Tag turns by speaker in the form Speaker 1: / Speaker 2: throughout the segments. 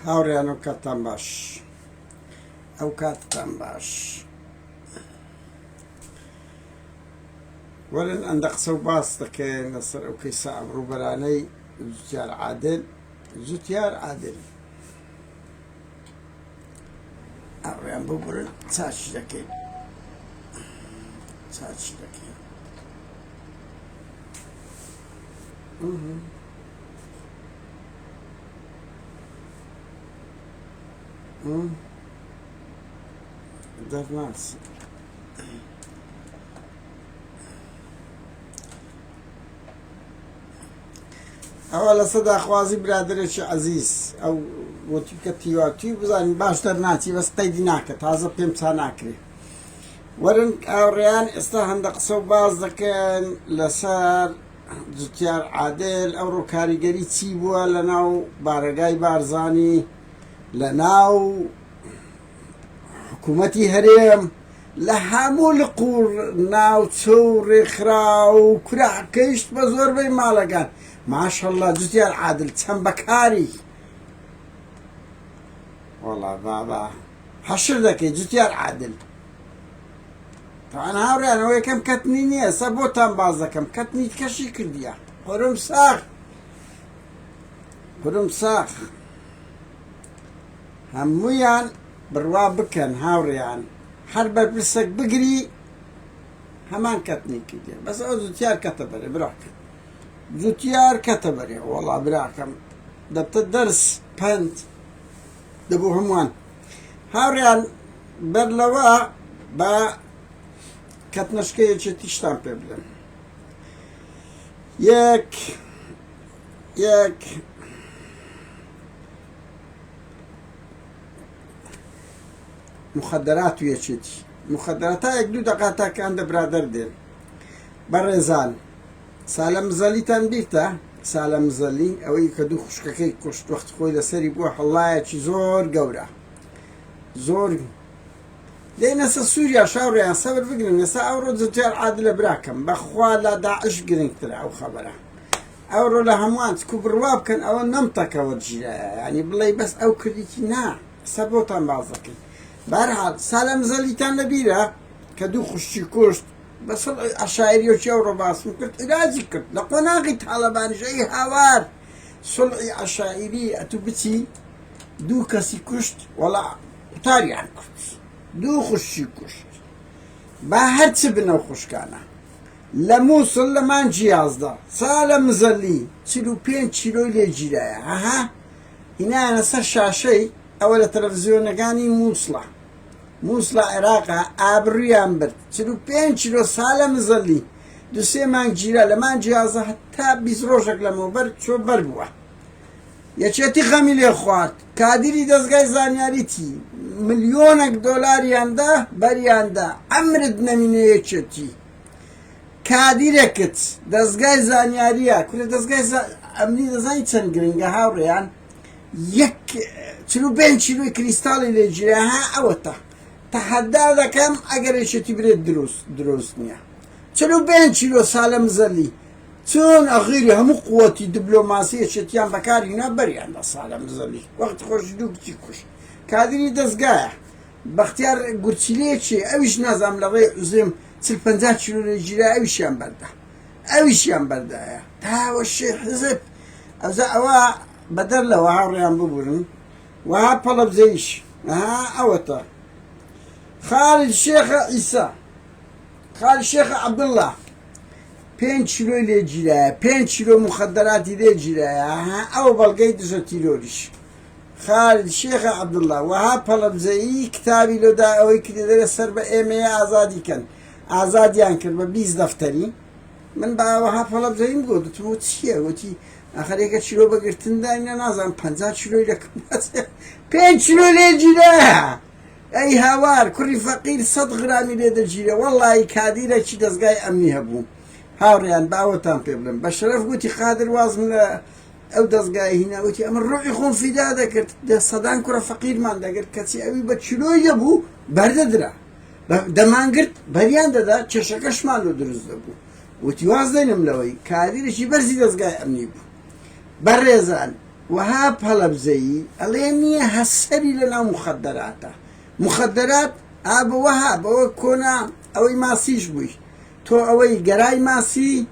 Speaker 1: هاوڕێیان ئەو کاتتان باش، ئەو کاتتان باش. وەرن ئەندە قسە و باس دەکەن لەسەر ئەو کەیسە ڕووبەرانەی زوتیار عادل. زوتیار عادل ئەوڕێیان بۆ برن چاچی دەکەین، چاچی دەکەین. دەرناس ئەوە لە سەداخوازی برادرێکی عەزیز ئەو وتی کە تیواتی بزانین باش دەرناچی بەس قەیدی ناکە تازە پێم چا ناکرێ. وەرن ئاوڕێیان ئێستا هەندە قسە و باز دەکەن لەسەر زوتیار عادل. ئەوڕۆ کاریگەری چی بووە لە ناو بارەگای بارزانی، لە ناو حکوومەتی هەرێم، لە هەموو لقوور ناوچە و ڕێکخرا و کوراکەیشت بە زۆربەی ماڵەکان. ماشەڵڵا زوتیار عادل چەند بەکاری، وەڵا بابا حەشر دەکەی زوتیار عادل. تەوان هاوڕێیان ئەوە یەکەم کەتنی نییە، سە بۆتان باز دەکەم کەتنی کەشی کردیە. قورم ساخ قورم ساخ هەموویان بڕوا بکەن هاوڕێیان، هەر بەرپرسێک بگری هەمان کەتنی کردێ. بەس ئەو زوتیار کەتە بەرێ براکە، زوتیار کەتە بەرێ. وەڵا براکەم دەبتە دەرس پەند دەبوو هەمووان. هاوڕێیان بەر لەوە بە کەتنەشکەیەکی تیشتان پێ بدەم. یەک مخدرات و یەکێتی مخدراتە یەک دوو دەقاتاکان دە برادەر دێن بەڕێزان. سالە مزەلیتان بیرتە؟ سالە مزەلی ئەوەی کە دوو خوشکەکەی کوشت وەخت خۆی لەسەری بووە هەڵایەکی زۆر گەورە زۆر دێنەسە سووریا. شاوڕێیان سەبر بگرن ئێستا ئەوڕۆ زوتیار عادلە براکەم بەخوا لە داعش گرنگترە ئەو خەبەرە. ئەوڕۆ لە هەمووان چکو بڕوا بکەن ئەوە نەمتەکەوە جیرایە، ینی بڵێ بەس ئەو کردیکی نا سە بۆتان باز دەکەین. بەرحاڵ سالە مزەلیتان لەبیرە کە دوو خوشتی کوشت بە سڵحی عەشایریەکی ئەوڕۆ باسم کرد، عیلاجی کرد لە قۆناغی تاڵەبانیژەی هاوار. سڵحی عەشایری ئەتوو بچی دوو کەسی کوشت، وەڵا قوتاریان کرد، دوو خوشتی کوشت. با هەرچ بنەو خوشکانە لە مووسڵ لە مانجی 11 سالە مزەلی 45 کیلۆی لێ گیرایە. هەها هینایانە سەر شاشەی ئەوە لە تەلەڤیزیۆنەکانی مووسڵە عێراقا ئابڕویان برد. 45 کیلۆ سالە مزەلی دو سێ مانگ گیرا لە مانجی 11 هەتا 20 ڕۆژێک لەمەوبەر چۆ بەر بووە. یەکێتی خەمی لێ خوارد، کادری دەستگای زانیاریتی ملیۆنێک دۆلاریاندا بەریاندا ئەمرت نەمینە. یەکێتی کادیرێکت دەستگای زانیاریە کورە دەستگای ئەمنی دەزانی چەند گرنگە هاوڕێیان 45 کیلۆی کریستاڵی لێ گیرا. ها ئەوەتە تەحەدا دەکەم ئەگەر یەکێتی برێت دروست نییە. 45 کیلۆ سالە مزەلی چۆن ئەغیری هەموو قووەتی دیبلۆماسی یەکێتیان بەکارهێنا بەریاندا سالە مزەلی وەختی خۆشی دوو کچی کوشت. کادری دەستگایە بەختیار گورچیلێکی ئەویش نازام لە ڕێی عوزێم 40-50 کیلۆ لێ گیرا ئەویشیان بەردایە تاوە شێ حزب. ئەوە بەدەر لەوە هاوڕێیان ببورن وها پەڵەبزەیش ئەوەتە خالد شێخە ئیسا خالد شێخە عەبدوڵڵا 5 کیلۆی لێ گیرایە، 5 کیلۆ مخدراتی لێ گیرایە. ئەو بەڵگەی دژە تیرۆریش خالد شێخە عەبدوڵڵا. وها پەڵەبزەیی کتابی لۆدا ئەوەی کردێرە سەر بە ئێمەیە ئازادیکەن، ئازادیان کرد بە 20 دەفتەری. من باوەها پەڵەبزەیم گۆ دەتمەوە چییە؟ وتی ئاخەرێکە چیرۆ بەگرتنداینە نازانم 50 کیلۆی لەکەم 5 کیلۆ لێ گیرایە. ئەی هاوار کوڕی فەقیر 100 غرامی لێ دەگیرێ. وەڵڵی کادیرێکی دەستگای ئەمنی هەبوو. هاوڕێیان باوەتان پێ بڵێم بە شەرەف گوتی خادر وازم لە ئەو دەستگای هیناوتی ئەمە ڕۆحی خۆم فیدا دەکرد سەدان کوڕە فەقیرمان دەگرت کەچی ئەوی بە چیلۆی دەبوو بەردەدرا دەمانگرت بەریان دەدا کێشەکەشمان لە دروست دەبوو. وتی واز دەینم لەوەی کادیرێکی بەرزی دەستگای ئەمنی بوو. بەڕێزان وهاب هلا بزي أليني هسري لنا مخدراته مخدرات أب وهاب أو كنا أو ماسيش بوي تو أوي جراي ماسي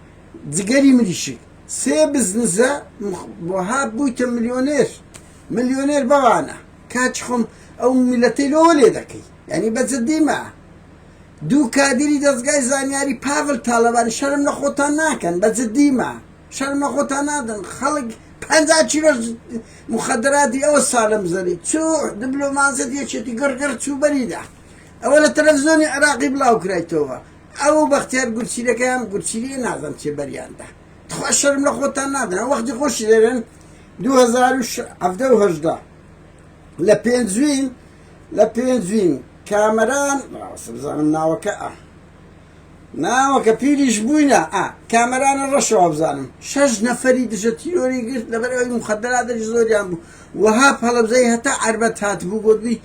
Speaker 1: زجري مليشي سي بزنسة وهاب بويت مليونير بوانا كاتشخم أو ملتي لولي دكي يعني بزدي معه دو كاديري دزگای زانیاری پاول طالبان شرم نخوتان ناکن بزدی ما شرم نخوتان نادن خلق 50 کیلو مخدراتی او سالم زدی چو دیپلماسیت یچتی گرگر چو بریده اول تلفزیون عراقی بلاو کرایتوها او بختیار گرچیله کام گرچیله نازم چه بریانده تو شرم نخوتان نادن وقتی خوش دارن 2017 لپنزوین كامران بزانم ناوكا بيليش بوينا كامران الرشوة بزانم 6 نفري دجا تيوري قلت لبرأي مخدرات زوري عم وهاب هلا بزي هتا عربت هاتبو قدلي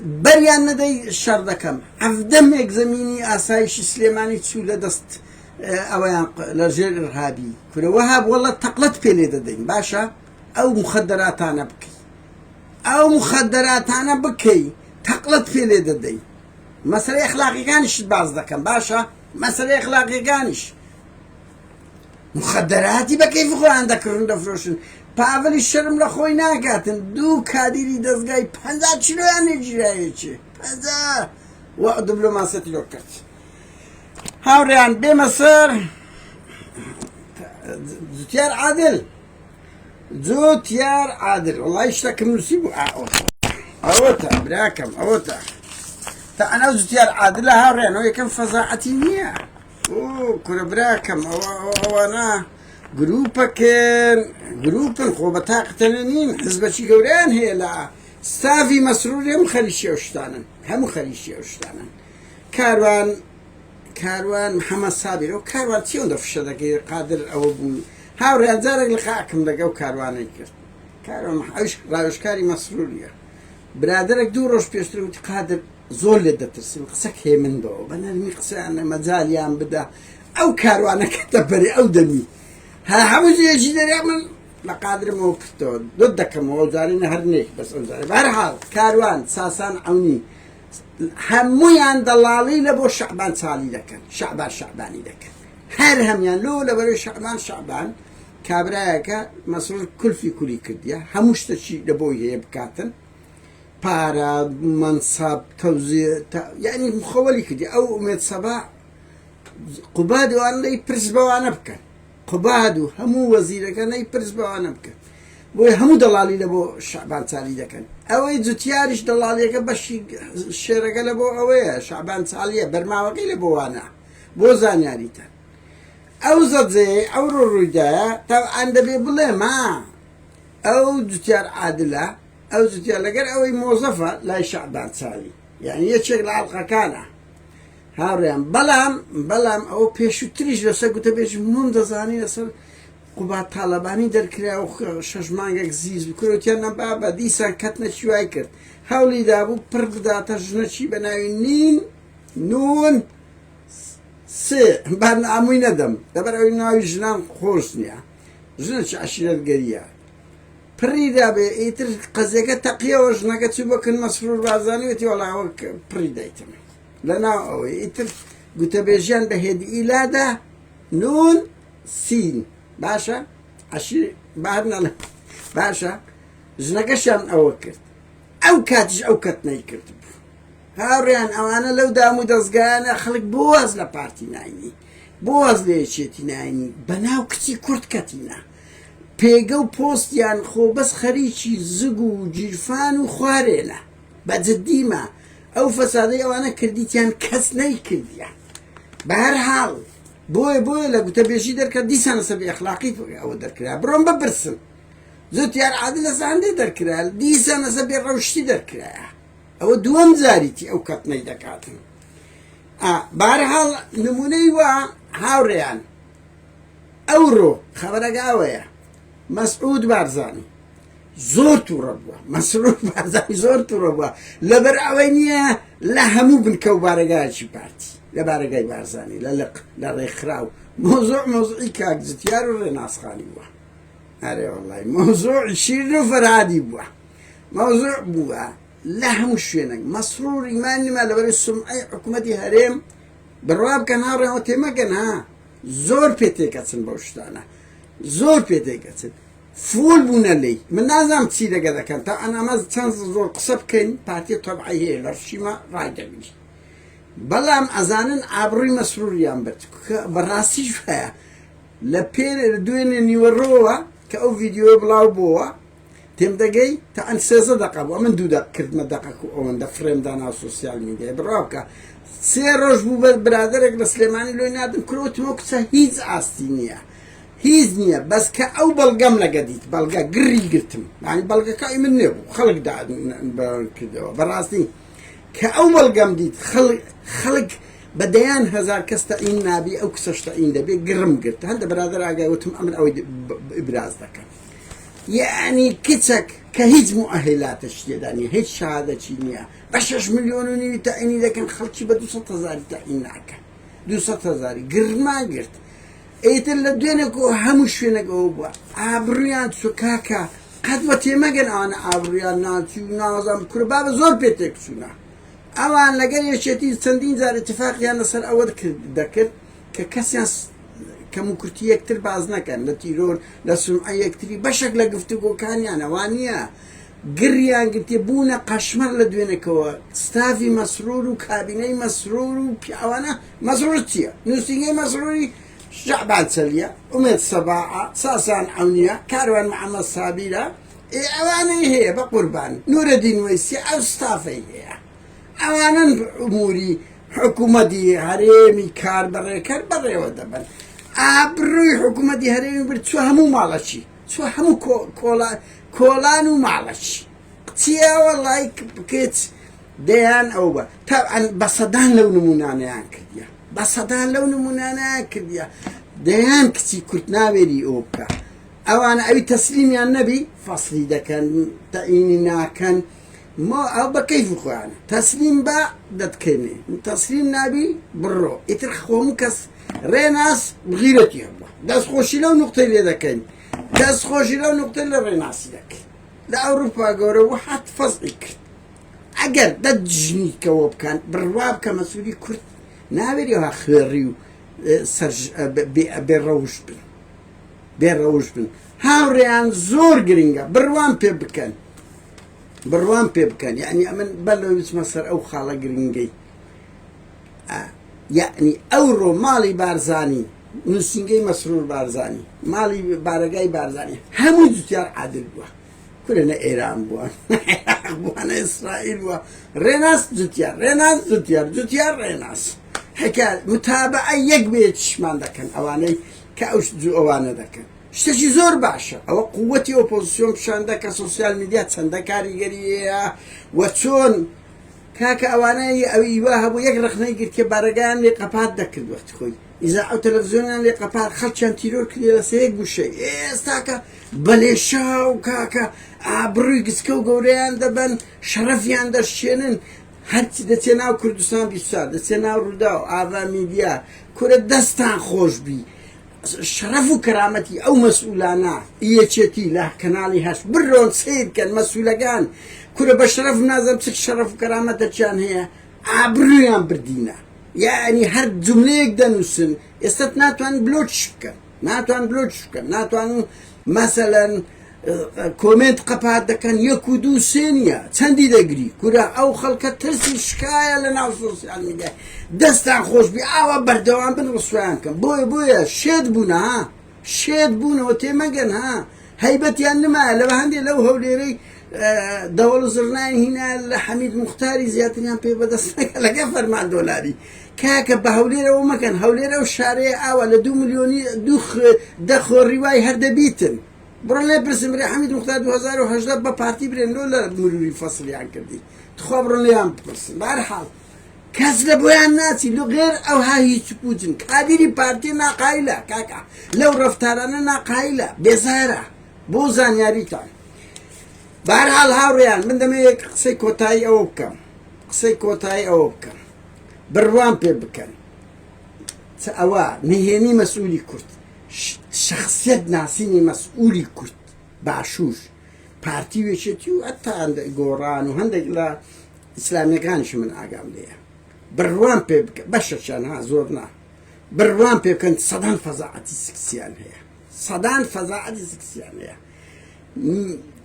Speaker 1: بريان ندي الشر دكم عفدم يك زميني آسايش سليماني تسولة دست اويان لرجال ارهابي كنا وهاب والله تقلت بيلي ددين باشا او مخدرات انا بكي تقلت في ليددي مسألة أخلاقي كانش بعض ذكر باشا مسألة أخلاقي كانش مخدراتي بكيف خو عندك رندا فروشن بافل الشرم لخوي ناكاتن دو كاديري دزغاي 50 كيلو يعني جرايتشي 50 ودبلوماسية لوكت هاوريان بمصر زوتيار عادل والله يشتكي من نسيبه اوتا براكم اوتا تا انا زوتيار عادل هاورين ويكن فظاعتي نية كنا براكم او انا جروبن خوبتا قتلنين حزبشي قوران هي لا ستافي مسرور هم خليشي وشتانا كاروان محمد صابر و كاروان تيون دفشة دكي قادر او بون هاورين زارك لقاكم دكو كاروان يكر كاروان رايوشكاري مسرورية برادرك دو روش بيشتري وتي قادر زول لدترسم قسك هي من دو بنرمي قسا انا مازال يام بدا او كاروان كتبري او دمي ها حوزي يجي دري من لقادر موقفتو ضدك موزارين هرنيك بس انزاري بهرحال كاروان ساسان عوني هميان دلالي لبو شعبان سالي لكن شعباني لكن هر هميان لو لبرو شعبان كابرايكا مسؤول كل في كلي كرديا هموش تشي لبوي هي بكاتن بارا منصب توزيع يعني مخولي كدي او اميد صباح قبادو انا يبرز بوانا بكن قبادو همو وزير كان يبرز بوانا بكن بوي همو دلالي لبو شعبان سالي دكن اوي زوتيارش دلالي كبش الشركه لبو اوي شعبان ساليه برماوقي لبو انا بو زانياريتا او زي او رجايا طبعا دبي بلا ما او زوتيار عادله او زوتيار لقر او موظفه لا شعبان سالي يعني يشغل علقه كان هاريان بلام او بيشو تريج لسا قلت بيش من دزاني لسا قبات طالباني دركرا او شجمانك زيز بكروتيانا بابا ديسان كتنا شوي كرت هاولي دابو بربدا تجنشي بناوي نون سي بان عموي ندم دبر او ناوي جنان خوشنيا جنش عشيرات قرية بريدا بي ايتر قزيكا تقيا وجناكا تسوبكن مسرور بازاني وتي والله هو بريدا يتم لنا او ايتر قلت بيجان بهدي إلادة نون سين باشا عشي بعدنا باشا جناكشان او كرت او كاتش او كتناي كرت هاوريان او انا لو دامو دزگانا خلق بوز لبارتي نايني بوز ليشيتي نايني بناو كتي كرت كتينا بيگو بوست يان خو بس خريشي زقو جيرفان وخوارينا بجديما او فسادي او انا كرديتيان كس ناي كرديان بهرحال بوي لقو تبيشي دركا دي سنة سبي اخلاقي او دركرا بروم ببرسم زوتيار عادل ساندي دركرا دي سنة سبي روشتي دركرا او دوام زاريتي او كتناي دكاتن بهرحال نموني هاوريان اورو خبرك اويا مسعود بارزاني زورتو ربوا مسعود بارزاني زورتو ربوا لبرعوينيا لهمو بنكو بارقاجي بارتي لبارقاي بارزاني للق لريخراو موضوعي كاك زتيار ورناس خاني أري والله موضوع شيرين وفرهادي بوا موضوع بوا لهم شينك مسرور إيماني ما لبر السمعي حكومتي هرم بالراب كان هارا وتما كان ها زور بيتيكاتسن بوشتانا زور بيتيكاتسن فول بونا لي من نازم تسيدا كذا كان أنا ما تنس زور قصب كين بارتي طبعي هي لرشيما رايدا بيجي بلام أزانن عبري مسرور يامبرت براسي شوية لبير دوين نيوروا كأو فيديو بلاو بوا تم دقي تان سيزا دقة ومن دو دق كرت ما دقة ومن دفريم دانا السوشيال ميديا برابكا سيروش بو برادرك لسليماني لو نادم كروت موكسا هيز عاستينيا هيز نيا بس كأو بلقم لقديت بلقا قري قرتم يعني بلقا كاي من نبو خلق دا كده براسي كأو بلقم ديت خلق بديان هزار كستعين نابي أو كسشتعين دبي قرم قرت هذا برادر أجا وتم أمر أو إبراز ذاك يعني كتك كهيج مؤهلات الشيء هيج شهادة شينيا بشش مليون تعيني لكن خلتش بدو 6,000 تعينك 200,000 قرما قرت ايتل دينكو همش فينك أوبا عبريان سكاكا قدوتي مجن أنا عبريان ناتيو نازم كرباب زور بيتك سنا اوان لقل يشتي سندين زار اتفاق يا نصر اول ذكر ككسياس كمكرتي يكتر بعضنا كان لتيرور لسمعي يكتري بشكل قفتكو كان يعني وانيا قريان قلت يبونا قشمر لدوينكو ستافي مسرور وكابيني مسرور وبيعوانا مسرورتيا نوسيني مسروري شعبان سليا أميت سباعة ساسان عونية كاروان محمد صابيرة اواني هي بقربان نور الدين ويسي او ستافي هي اوانن اموري حكومتي هريمي كار بري ودبن ابروي حكومتي هريمي برتسو همو مالشي سو همو كولانو مالشي تيا والله كيت ديان اوبا طبعا بصدان لو نمونانا كديا بصدان لو نمونانا كديا ديان كتي كنت ناويري اوبكا اوانا ابي تسليم يا النبي فصلي ده كان تأيننا كان ما أو بكيف خوانه تسليم با دت كني تسليم نبي برو يترخوم كس ريناس بغيرتي الله داس خوشي لو نقطة اللي ذا كان داس خوشي لو نقطة اللي ريناس ذاك لا أوروبا جورو واحد فصلك أجر دجني كواب كان برواب كمسؤولي كرت نابري ها خيريو سرج بيروش بن هاوريان زور جرينجا بروان بيبكن يعني من بلو اسمه سر أو خالة جرينجي يعني أورو مالي بارزاني نسينجي مسرور بارزاني مالي بارجاي بارزاني هم جتيار عادل بوا كلنا إيران بوا أنا إسرائيل بوا ريناس جتيار ريناس حكاية متابعة يقبيتش مان دكان أواني كأوش جو أوانا دكان شتي زور باشا أو قوتي أوبوزيسيون بشاندك سوشيال ميديا تسندا كاريجرية وتشون كاكا أواني أو إيواه أبو يقرق نيجر كبارجان لقبات دك الوقت خوي إذا أو تلفزيون لقبات خلشان تيرور كلي لسيك بوشي إيه استاكا بليشا وكاكا عبرويكس كو جوريان دبن شرفيان درشينن هرچی دتناو کردستان بیشتر دتناو روداو آوا میدیا کرد دستان خوش بی شرف و کرامتی او مسئولانا ایچتی له کنالی هش برون سید کن مسئولگان کرد بشرف نازم تك شرف و کرامت چان هيا عبرویان بردینا يعني هر جمله يقدنوسن استت ناتوان بلوتش بكن ناتوان مثلا كومنت قبعد دكان يكودو سينيا تندي دقري كورا او خلقة ترسي شكاية لنا السوشيال ميديا دستان خوش بي اوا بردوان بن رسوان كان بويا شيد بونا وتيمقن ها هيبت يانما لو هندي لو هوليري دول زرناين هنا حميد مختاري زيادتين بي بدستك لقفر مع دولاري كاكا بهوليرا ومكان هوليرا والشارع اوا لدو مليوني دخل رواي هردا بيتن برون برسم ري حميد مختار 2018 ببارتي برين لولا مروري فصلي عن كردي تخبرون لي عم برسم بارحال كسر بويان ناسي لو غير او هاي تشبوجن كابيري بارتي ناقايلة كاكا لو رفتارانا ناقايلة بزارة بوزان ياريتان بارحال هاوريان من دمي قصي كوتاي اوكم بروان بيبكن سأوا نهيني مسؤولي كرت شخصیت ناسینی مسئولی کرد باشوور پارتی وێچێتی و ئەتا گۆڕان و هەندێک لە ئیسلامیەکانیش من ئاگام لێیە بڕوان پێ بکە بەشەشان ها زۆر نا بڕوان پێ بکەن سەدان فەزاعەتی سکسیان هەیە سەدان فەزاعەتی سکسیان هەیە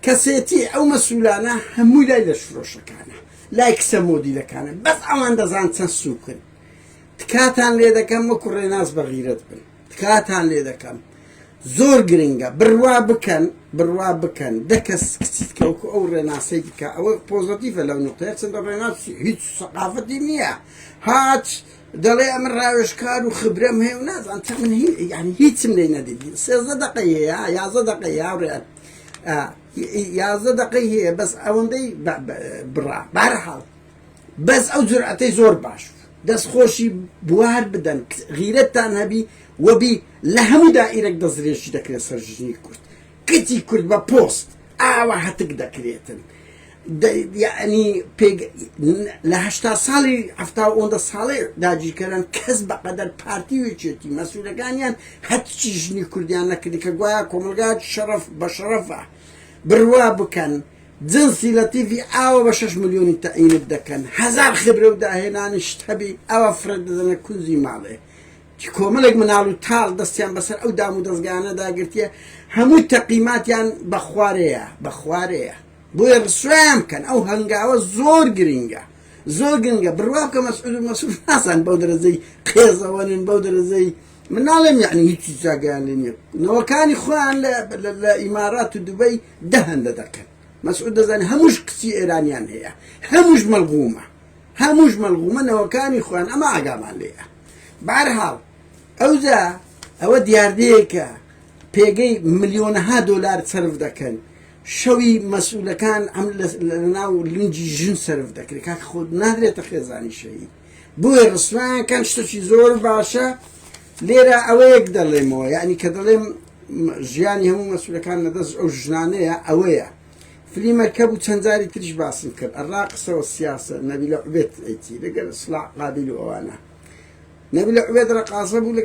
Speaker 1: کەسێتی ئەو مەسئولانە هەمووی لای دەشفرۆشەکانە لای کسە مۆدیلەکانە بەس ئەوان دەزان چەند سووکن تکاتان لێ دەکەم وەکو ڕێناز بە غیرەت بن تکاتان لێ دەکەم زۆر گرنگە بڕوا بکەن دەکەس کچیت کەوکو ئەو ڕێناسەی بکە ئەوە پۆزتیڤە لەو نقطەیە چەندە ڕێناسی هیچ سەقافەتی نییە هات دەڵێ ئەمە ڕاوێژکار و خبرەم هەیە و نازان چە من یعنی هیچم لێ نەدیدی 13 دقەی هەیە 11 دقەی هاوڕێن 11 دقەی هەیە بەس ئەوەندەی بڕا بەرحاڵ بەس ئەو جورئەتەی زۆر باش دەستخۆشی بوار بدەن غیرەتتان هەبی وەبی لە هەموو دائیرەک دەستدرێژی دەکرێت سەرژنی کورد کچی کورد بە پۆست ئاوا هەتک دەکرێتن یعنی لە 80 ساڵی 70 ساڵی داگیرکەران کەس بەقەدەر پارتی وێچێتی مەسئولەکانیان هەتچی ژنی کوردیان نەکردی کە گوایە کۆمەلگات شەرەف بە شەرەفە بڕوا بکەن جنسی لەتیڤی ئاوە بە 6 ملیۆنی تەعینت دەکەن 1000 خبرە و داهێنانی شتەبی ئەوە فرە دەدەنە کونزی ماڵێ کۆمەڵێک مناڵ و تاڵ دەستیان بەسەر ئەو دام و دەستگانە داگرتیە هەموو تەقیماتیان بەخوارەیە بۆیە ڕسویان بکەن ئەو هەنگاوە زۆر گرنگە بڕوا بکە مەسئول ناسان بەو دەرەزەی قێزەوەنن بەو دەرەزەی من ناڵێم یعنی هیچی جاگەیان لێ نییە نەوەکانی خۆیان لە ئیمارات و دوبەی دەهەندە دەکەن مەسعود دەزانێت هەمووش کچی ئێرانیان هەیە هەمووش مەڵغومە نەوەکانی خۆیان ئەمە ئاگامان لێیە بەهەرحاڵ ئەوە دیاردەیەکە پێگەی ملیۆنەها دۆلار سەرف دەکەن شەوی مەسئولەکان ئەم لەناو لنجی ژن سەرف دەکرێت کاکە خۆت نادرێتە خێزانی شەهید بۆیە ڕسوانەکان شتێکی زۆر باشە لێرە ئەوەیەک دەڵێمەوە یعنی کە دەڵێم ژیانی هەموو مەسئولەکان لەدەست ئەو ژنانەیە ئەوەیە فلیمەکە بوو چەند جاری تریش باسم کرد ئەڕاقسەوە سیاسە نەبیلە عوبێد ئەیتی لەگەر سڵاح قابیل و ئەوانە نەبیلە عوبێد ڕقاسە بوو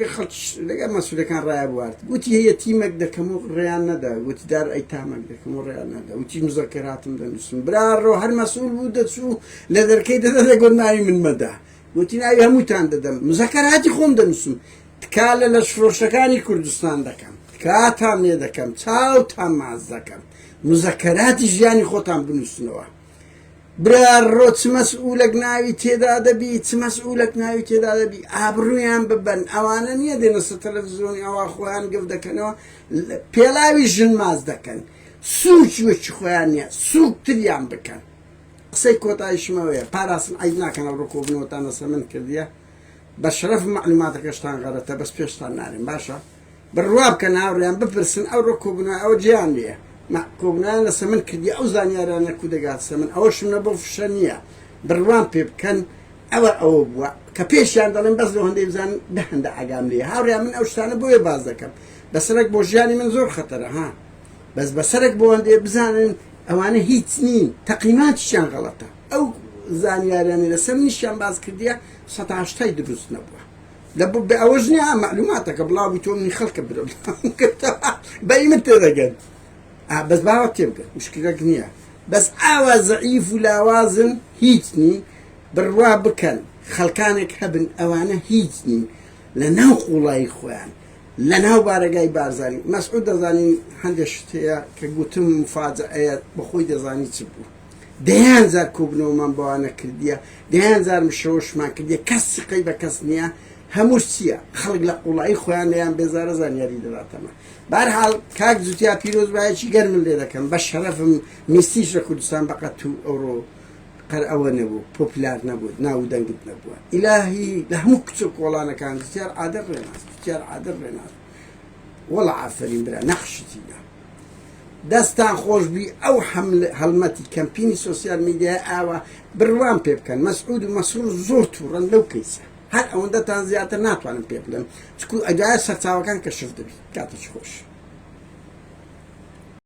Speaker 1: لەگەر مەسئولەکان ڕایە بوارد گوتی هەیە تیمێک دەکەم و ڕێیان نەدا گوتی دار ئەیتامێک دەکەم و ڕێیان نەدا وتی مزەکەراتم دەنووسم برارڕۆ هەر مەسئول بوو دەچوو لە دەرکەی دەدە گۆ ناوی من مەدا گوتی ناوی هەمووتان دەدەم مزەکەراتی خۆم دەنووسم تکا لە فرۆشەکانی کوردستان دەکەم تکاتان لێ دەکەم چاوتان ماز دەکەم مزەکەراتی ژیانی خۆتان بنووسنەوە برارڕۆ چ مەسئولێک ناوی تێدا دەبی چ مەسئولێک ناوی تێدا دەبی ئابڕوویان ببەن ئەوانە نییە دێنە سەر تەلەڤیزۆنی ئەوە خۆیان گفت دەکەنەوە پێڵاوی ژن ماز دەکەن سووکی وەکی خۆیان نییە سووکتریان بکەن قسەی کۆتایشمەوەیە پاراستن عیب ناکەن ئەو ڕکۆبنەوەتانە سەمن کردیە بە شەرەف معلوماتەکەشتان غەڵەتە بەس پێشتان نارێن باشە بڕوا بکەن هاوڕێیان بپرسن ئەو ڕکۆبنەوە ئەوە جیان لێیە کۆبنیان لە سەمن کردی ئەو زانیاریانە کو دەگات سەمن ئەوەشمە بۆ فشە نییە بڕوان پێ بکەن ئەوە بووە کە پێشیان دەڵێن بەس لە هەندێک بزان دەهەندە ئاگام لێ هاوڕێیان من ئەو شتانە بۆیە باز دەکەم بەسەرێک بۆ ژیانی من زۆر خەتەرە ها بەس بەسەرێک بۆ هەندێ بزانن ئەوانە هیچ نین تەقیماتیشیان غەڵەتە ئەو زانیاریانی لەسەر نیشیان باز کردیە 180 دروست نەبووە بە ئەوەش نییە معلوماتەکە بڵاوی تۆ منی خەڵکە برە بەئی من تێدەگەن بەس باوە تێبگە مشکلەک نییە بەس ئاوا زەعیف و لاوازن هیچ نین بڕوا بکەن خەڵکانێک هەبن ئەوانە هیچ نین لە ناو قوڵایی خۆیان لە ناو بارەگای بارزانانی مەسعود دەزانی هەندێک شت هەیە کە گوتم مفاجئەیە بەخۆی دەزانی چ بوو دەیان زار کۆبنەوەمان بەوانە کردیە دەیان زار مشەوەشمان کردیە کەس سقەی بە کەس نییە هەمووش چییە خەڵک لە قوڵایی خۆیان لەیان بێزارە زانیاری دەداتەمە بەهەرحاڵ کاک جوتیا پیرۆزبایەکی گەرمم لێ دەکەم بە شەرەفم میستیش لە کوردستان بەقەت و ئەوڕۆ قەر ئەوە نەبوو پۆپولار نەبوو ناو دەنگت نەبووە ئیلاهی لە هەموو کچ و کۆڵانەکان جوتیار عادر ڕێناس وەڵە ئافرین برا نەخشتیە دەستان خۆشبی ئەو هەڵمەتی کەمپینی سۆسیال میدیای ئاوە بڕوان پێ بکەن مەسعود و مەسرور زۆر تووڕەن لەو کەیسە هەر ئەوەندەتان زیاتر ناتوانم پێ بڵێم چکو ئەگایە سەرچاوەکان کەشف دەبی کاتێکی خۆش